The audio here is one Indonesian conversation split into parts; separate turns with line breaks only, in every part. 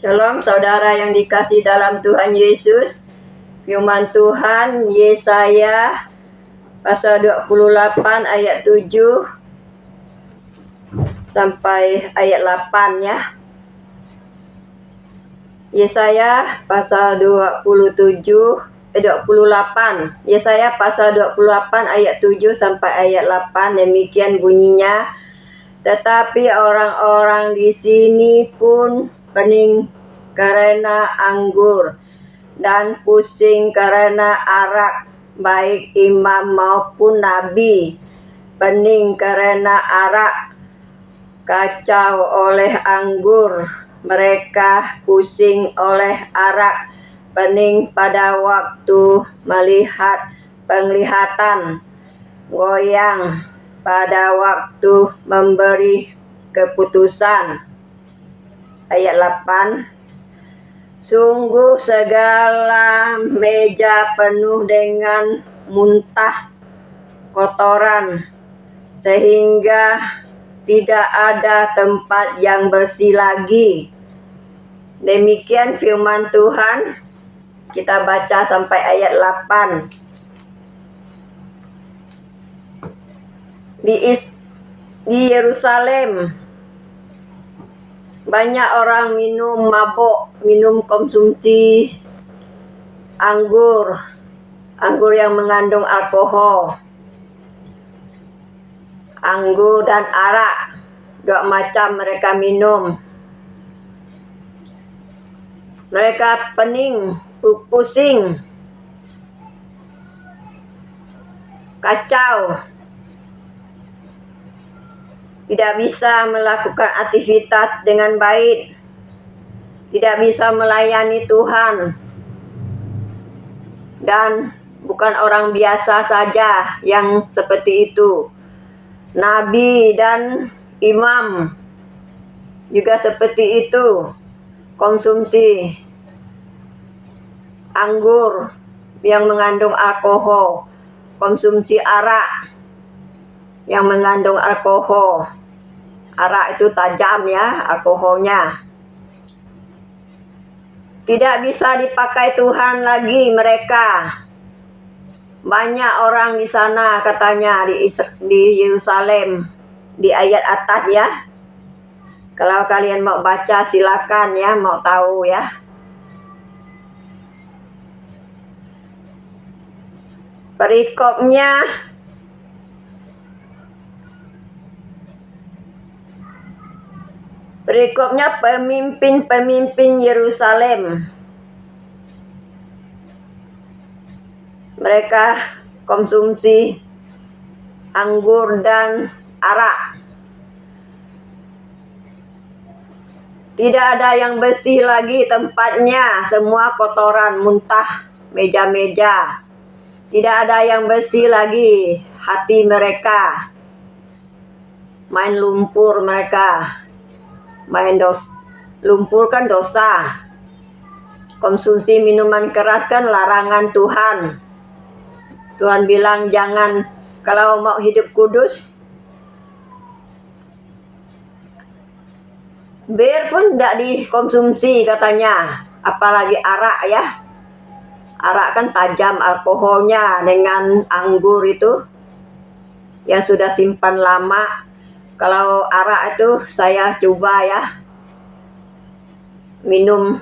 Shalom saudara yang dikasih dalam Tuhan Yesus. Firman Tuhan Yesaya pasal 28 ayat 7 sampai ayat 8 ya. Yesaya pasal 28. Yesaya pasal 28 ayat 7 sampai ayat 8, demikian bunyinya. Tetapi orang-orang di sini pun pening karena anggur dan pusing karena arak, baik imam maupun nabi. Pening karena arak, kacau oleh anggur, mereka pusing oleh arak. Pening pada waktu melihat penglihatan, goyang pada waktu memberi keputusan. Ayat 8. Sungguh segala meja penuh dengan muntah kotoran, sehingga tidak ada tempat yang bersih lagi. Demikian firman Tuhan. Kita baca sampai ayat 8. Di Yerusalem banyak orang minum mabuk, minum konsumsi anggur yang mengandung alkohol, anggur dan arak, dua macam mereka minum. Mereka pening, pusing, kacau, tidak bisa melakukan aktivitas dengan baik, tidak bisa melayani Tuhan. Dan bukan orang biasa saja yang seperti itu. Nabi dan imam juga seperti itu. Konsumsi anggur yang mengandung alkohol, konsumsi arak yang mengandung alkohol. Arak itu tajam ya, alkoholnya. Tidak bisa dipakai Tuhan lagi mereka. Banyak orang di sana katanya, di Yerusalem, di ayat atas ya. Kalau kalian mau baca silakan ya, mau tahu ya. Berikutnya pemimpin-pemimpin Yerusalem. Mereka konsumsi anggur dan arak. Tidak ada yang bersih lagi tempatnya, semua kotoran muntah meja-meja. Tidak ada yang bersih lagi hati mereka. Main lumpur mereka. Lumpur kan dosa. Konsumsi minuman keras kan larangan Tuhan. Tuhan bilang jangan, kalau mau hidup kudus, bir pun tidak dikonsumsi katanya. Apalagi arak ya. Arak kan tajam alkoholnya dengan anggur itu yang sudah simpan lama. Kalau arak itu saya coba ya, minum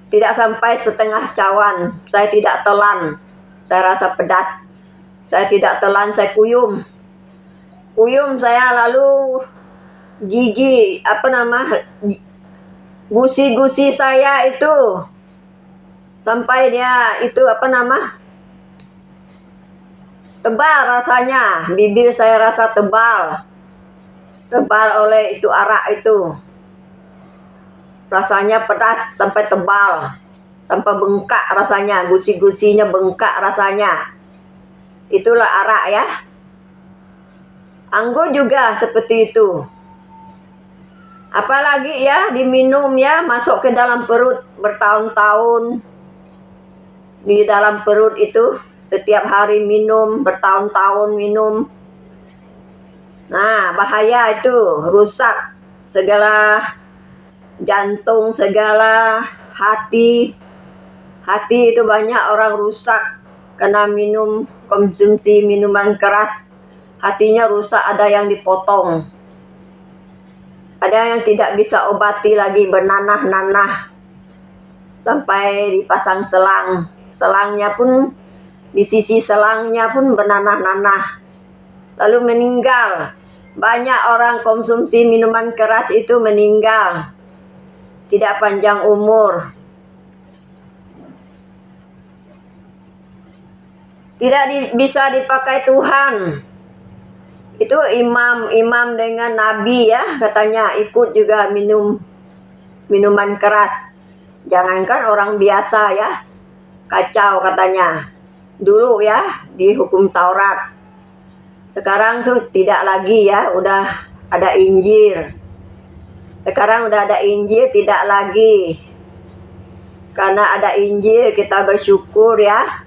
tidak sampai setengah cawan. Saya tidak telan, saya rasa pedas. Saya tidak telan, saya kuyum saya, lalu gigi gusi-gusi saya itu sampai dia itu tebal rasanya. Bibir saya rasa tebal oleh itu arak itu. Rasanya pedas sampai tebal, sampai bengkak rasanya, gusi-gusinya bengkak rasanya. Itulah arak ya. Anggur juga seperti itu. Apalagi ya diminum ya, masuk ke dalam perut bertahun-tahun. Di dalam perut itu setiap hari minum, bertahun-tahun minum. Nah, bahaya itu, rusak segala jantung segala, hati itu banyak orang rusak karena konsumsi minuman keras. Hatinya rusak, ada yang dipotong, ada yang tidak bisa obati lagi, bernanah-nanah sampai dipasang selangnya pun, di sisi selangnya pun bernanah-nanah, lalu meninggal. Banyak orang konsumsi minuman keras itu meninggal, tidak panjang umur. Tidak bisa dipakai Tuhan. Itu imam dengan nabi ya, katanya ikut juga minum minuman keras. Jangankan orang biasa ya, kacau katanya. Dulu ya di hukum Taurat. Sekarang tidak lagi ya, udah ada Injil. Sekarang udah ada Injil, tidak lagi. Karena ada Injil kita bersyukur ya.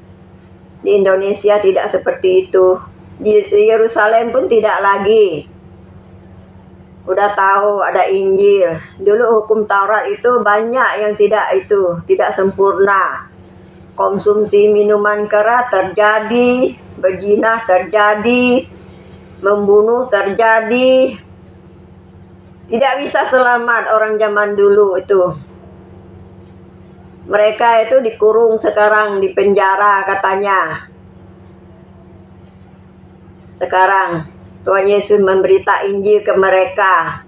Di Indonesia tidak seperti itu. Di Yerusalem pun tidak lagi. Udah tahu ada Injil. Dulu hukum Taurat itu banyak yang tidak sempurna. Konsumsi minuman keras terjadi, berzina terjadi, membunuh terjadi. Tidak bisa selamat orang zaman dulu itu. Mereka itu dikurung sekarang, di penjara katanya. Sekarang Tuhan Yesus memberita Injil ke mereka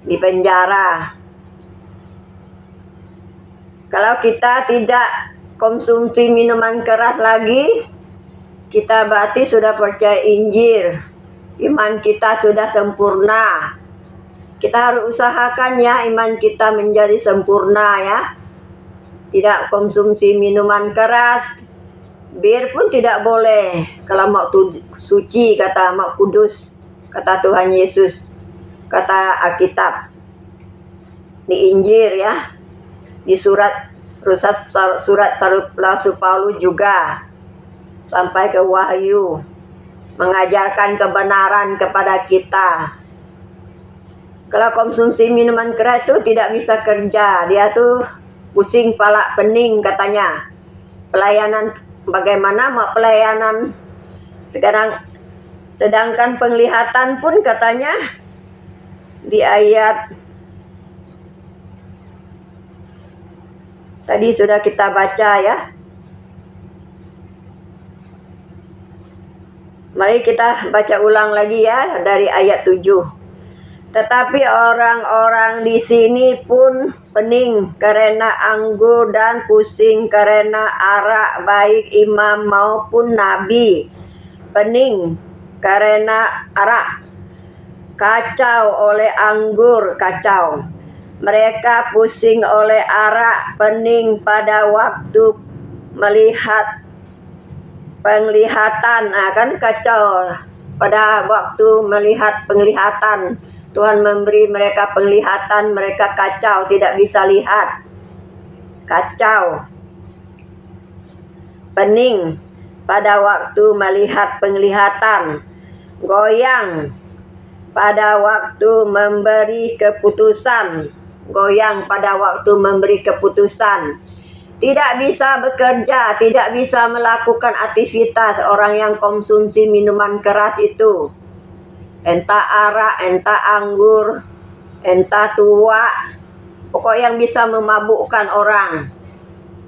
di penjara. Kalau kita tidak konsumsi minuman keras lagi, kita berarti sudah percaya Injil. Iman kita sudah sempurna. Kita harus usahakan ya iman kita menjadi sempurna ya. Tidak konsumsi minuman keras. Bir pun tidak boleh. Kalau mau suci, kata mau kudus, kata Tuhan Yesus, kata Alkitab, di Injil ya, di surat Rasul Paulus juga, sampai ke Wahyu, mengajarkan kebenaran kepada kita. Kalau konsumsi minuman keras itu tidak bisa kerja, dia tuh pusing pala, pening katanya. Pelayanan, bagaimana mau pelayanan sekarang, sedangkan penglihatan pun katanya di ayat tadi sudah kita baca ya. Mari kita baca ulang lagi ya dari ayat 7. Tetapi orang-orang di sini pun pening karena anggur dan pusing karena arak, baik imam maupun nabi. Pening karena arak, kacau oleh anggur, kacau. Mereka pusing oleh arak, pening pada waktu melihat penglihatan. Kan kacau pada waktu melihat penglihatan. Tuhan memberi mereka penglihatan, mereka kacau, tidak bisa lihat. Kacau. Pening pada waktu melihat penglihatan. Goyang pada waktu memberi keputusan. Goyang pada waktu memberi keputusan. Tidak bisa bekerja, tidak bisa melakukan aktivitas orang yang konsumsi minuman keras itu. Entah arak, entah anggur, entah tua, pokok yang bisa memabukkan orang.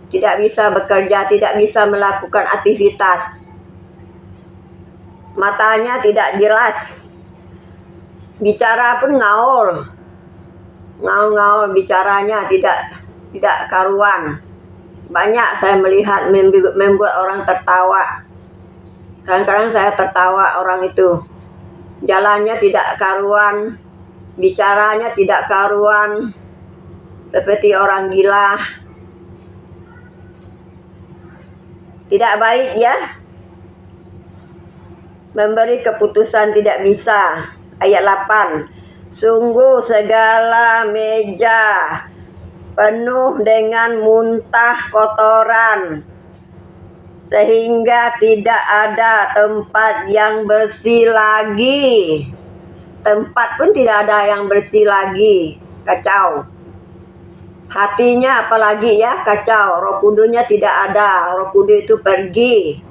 Tidak bisa bekerja, tidak bisa melakukan aktivitas. Matanya tidak jelas. Bicara pun ngaul. Ngaul bicaranya tidak karuan. Banyak saya melihat membuat orang tertawa. Kadang-kadang saya tertawa orang itu. Jalannya tidak karuan, bicaranya tidak karuan, seperti orang gila. Tidak baik ya. Memberi keputusan tidak bisa. Ayat 8. Sungguh segala meja penuh dengan muntah kotoran, sehingga tidak ada tempat yang bersih lagi. Tempat pun tidak ada yang bersih lagi. Kacau. Hatinya apalagi ya kacau, Roh Kudusnya tidak ada, Roh Kudus itu pergi.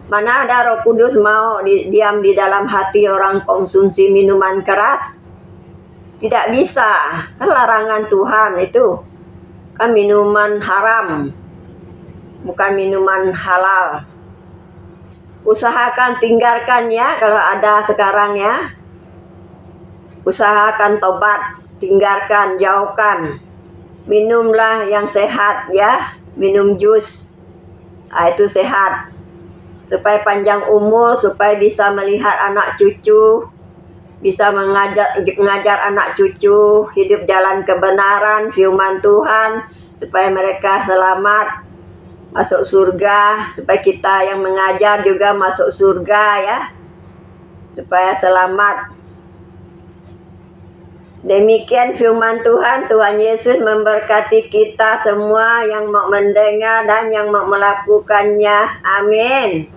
Mana ada Roh Kudus mau diam di dalam hati orang konsumsi minuman keras? Tidak bisa, kan larangan Tuhan itu. Kan minuman haram, bukan minuman halal. Usahakan tinggalkan ya kalau ada sekarang ya. Usahakan tobat, tinggalkan, jauhkan. Minumlah yang sehat ya, minum jus. Itu sehat. Supaya panjang umur, supaya bisa melihat anak cucu, bisa mengajar anak cucu hidup jalan kebenaran, firman Tuhan, supaya mereka selamat masuk surga, supaya kita yang mengajar juga masuk surga ya, supaya selamat. Demikian firman Tuhan. Tuhan Yesus memberkati kita semua yang mau mendengar dan yang mau melakukannya. Amin.